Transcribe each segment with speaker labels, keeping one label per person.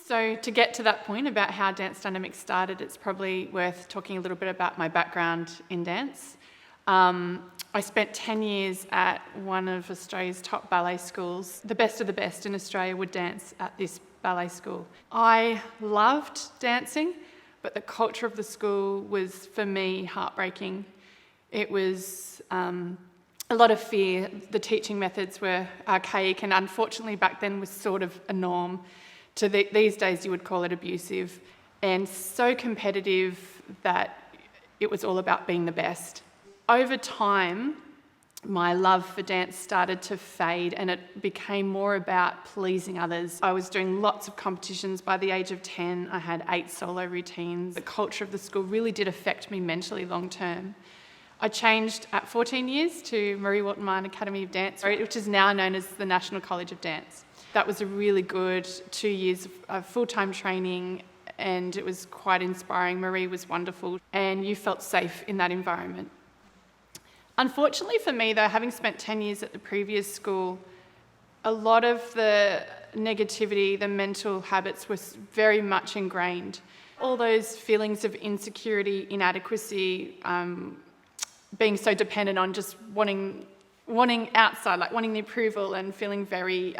Speaker 1: So to get to that point about how Dance Dynamics started, it's probably worth talking a little bit about my background in dance. I spent 10 years at one of Australia's top ballet schools. The best of the best in Australia would dance at this ballet school. I loved dancing, but the culture of the school was, for me, heartbreaking. It was a lot of fear. The teaching methods were archaic, and unfortunately back then was sort of a norm. These days you would call it abusive, and so competitive that it was all about being the best. Over time, my love for dance started to fade, and it became more about pleasing others. I was doing lots of competitions. By the age of 10, I had 8 solo routines. The culture of the school really did affect me mentally long term. I changed at 14 years to Marie Walton Academy of Dance, which is now known as the National College of Dance. That was a really good 2 years of full-time training, and it was quite inspiring. Marie was wonderful, and you felt safe in that environment. Unfortunately for me, though, having spent 10 years at the previous school, a lot of the negativity, the mental habits were very much ingrained. All those feelings of insecurity, inadequacy, being so dependent on just wanting outside, like wanting the approval and feeling very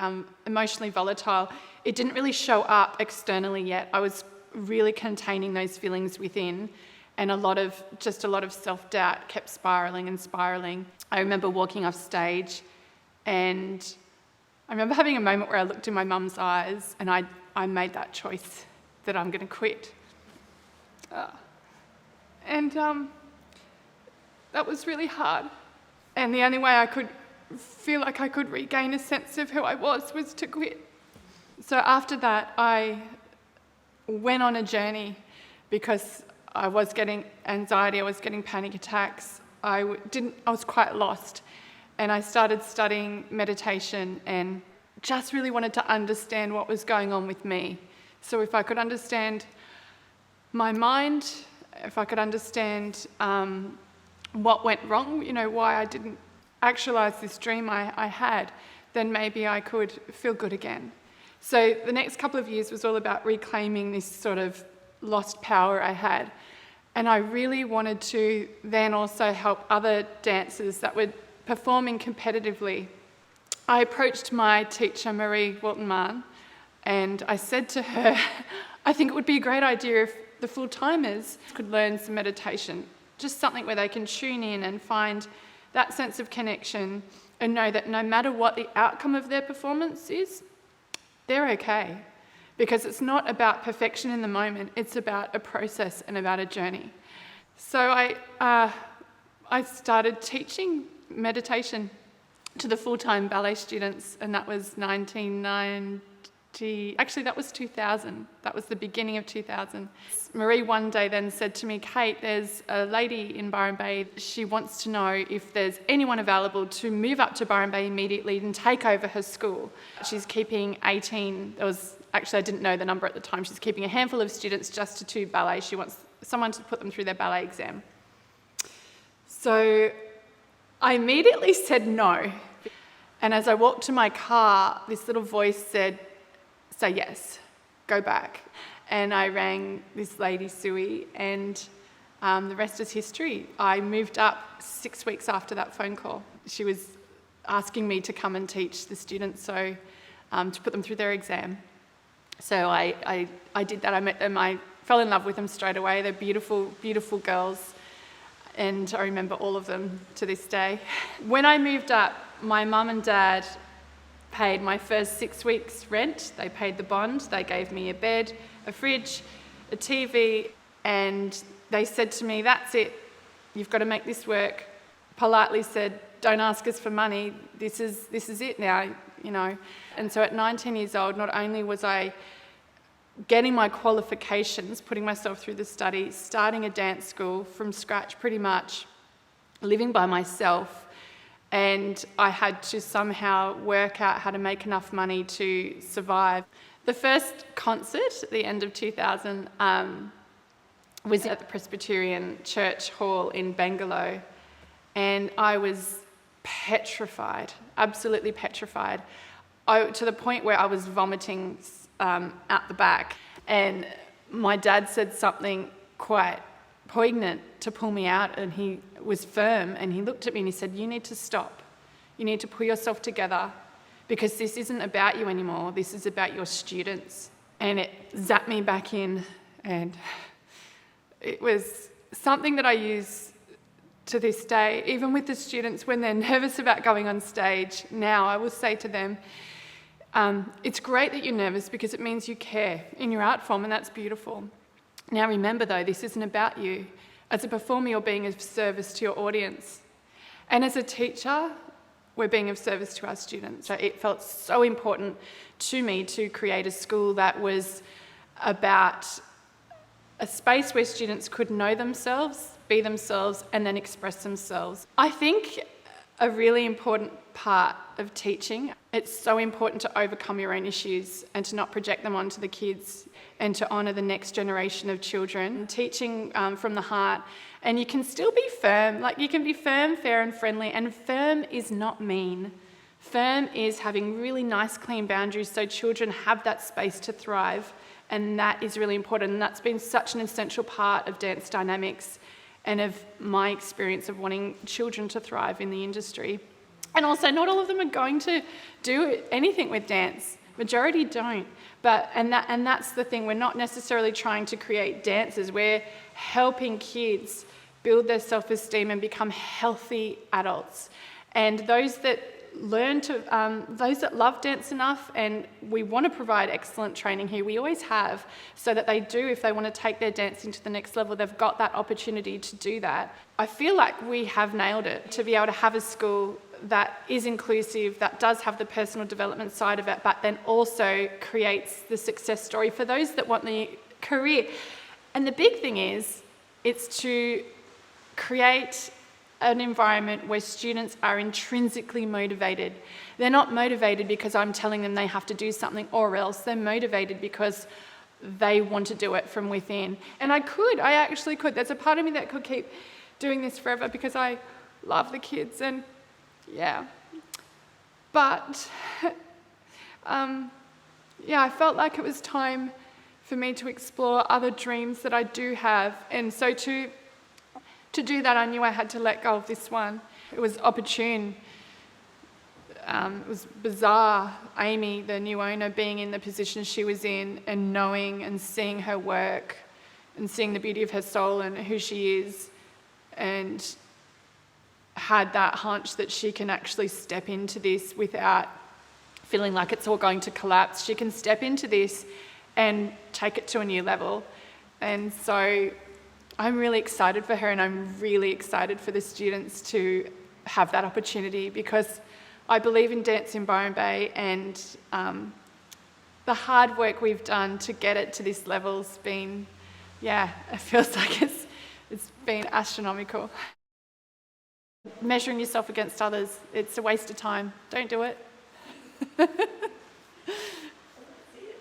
Speaker 1: emotionally volatile, it didn't really show up externally yet. I was really containing those feelings within, and a lot of self-doubt kept spiralling. I remember walking off stage, and I remember having a moment where I looked in my mum's eyes, and I made that choice that I'm going to quit. That was really hard. And the only way I could feel like I could regain a sense of who I was to quit. So after that, I went on a journey because I was getting anxiety, I was getting panic attacks. I was quite lost. And I started studying meditation and just really wanted to understand what was going on with me. So if I could understand my mind, if I could understand what went wrong, why I didn't actualize this dream I had, then maybe I could feel good again. So the next couple of years was all about reclaiming this sort of lost power I had. And I really wanted to then also help other dancers that were performing competitively. I approached my teacher, Marie Walton, and I said to her, I think it would be a great idea if the full-timers could learn some meditation, just something where they can tune in and find that sense of connection and know that no matter what the outcome of their performance is, they're okay. Because it's not about perfection in the moment, it's about a process and about a journey. So I started teaching meditation to the full-time ballet students, and that was 1990. Actually, that was 2000. That was the beginning of 2000. Marie one day then said to me, Kate, there's a lady in Byron Bay. She wants to know if there's anyone available to move up to Byron Bay immediately and take over her school. She's keeping 18. Actually, I didn't know the number at the time. She's keeping a handful of students just to 2 ballet. She wants someone to put them through their ballet exam. So I immediately said no. And as I walked to my car, this little voice said, say yes, go back. And I rang this lady, Sui, and the rest is history. I moved up 6 weeks after that phone call. She was asking me to come and teach the students, to put them through their exam. So I did that. I met them. I fell in love with them straight away. They're beautiful, beautiful girls. And I remember all of them to this day. When I moved up, my mum and dad paid my first 6 weeks' rent. They paid the bond. They gave me a bed, a fridge, a TV, and they said to me, that's it. You've got to make this work. Politely said, don't ask us for money. This is it now, And so at 19 years old, not only was I getting my qualifications, putting myself through the study, starting a dance school from scratch pretty much, living by myself, and I had to somehow work out how to make enough money to survive. The first concert at the end of 2000 was at the Presbyterian Church Hall in Bangalore, and I was petrified, absolutely petrified, to the point where I was vomiting out the back, and my dad said something quite poignant to pull me out, and he was firm, and he looked at me and he said, "You need to stop. You need to pull yourself together, because this isn't about you anymore. This is about your students." And it zapped me back in, and it was something that I use to this day, even with the students when they're nervous about going on stage. Now I will say to them, it's great that you're nervous because it means you care in your art form, and that's beautiful. Now remember though, this isn't about you. As a performer, you're being of service to your audience. And as a teacher, we're being of service to our students. So it felt so important to me to create a school that was about a space where students could know themselves, be themselves, and then express themselves. I think a really important part of teaching, it's so important to overcome your own issues and to not project them onto the kids, and to honour the next generation of children. Teaching from the heart, and you can still be firm. Like, you can be firm, fair and friendly, and firm is not mean. Firm is having really nice, clean boundaries so children have that space to thrive, and that is really important. And that's been such an essential part of Dance Dynamics and of my experience of wanting children to thrive in the industry. And also, not all of them are going to do anything with dance. Majority don't. And that's the thing. We're not necessarily trying to create dancers. We're helping kids build their self-esteem and become healthy adults. And those that those that love dance enough, and we want to provide excellent training here, we always have, so that they do, if they want to take their dancing to the next level, they've got that opportunity to do that. I feel like we have nailed it, to be able to have a school that is inclusive, that does have the personal development side of it, but then also creates the success story for those that want the career. And the big thing is, it's to create an environment where students are intrinsically motivated. They're not motivated because I'm telling them they have to do something or else. They're motivated because they want to do it from within. And I actually could. There's a part of me that could keep doing this forever because I love the kids, and yeah. But I felt like it was time for me to explore other dreams that I do have. And so to do that, I knew I had to let go of this one. It was opportune. It was bizarre, Amy, the new owner, being in the position she was in, and knowing and seeing her work and seeing the beauty of her soul and who she is, and had that hunch that she can actually step into this without feeling like it's all going to collapse. She can step into this and take it to a new level. And so I'm really excited for her, and I'm really excited for the students to have that opportunity, because I believe in Dance in Byron Bay, and the hard work we've done to get it to this level's been, it feels like it's been astronomical. Measuring yourself against others, it's a waste of time. Don't do it.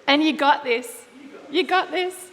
Speaker 1: And you got this. You got this.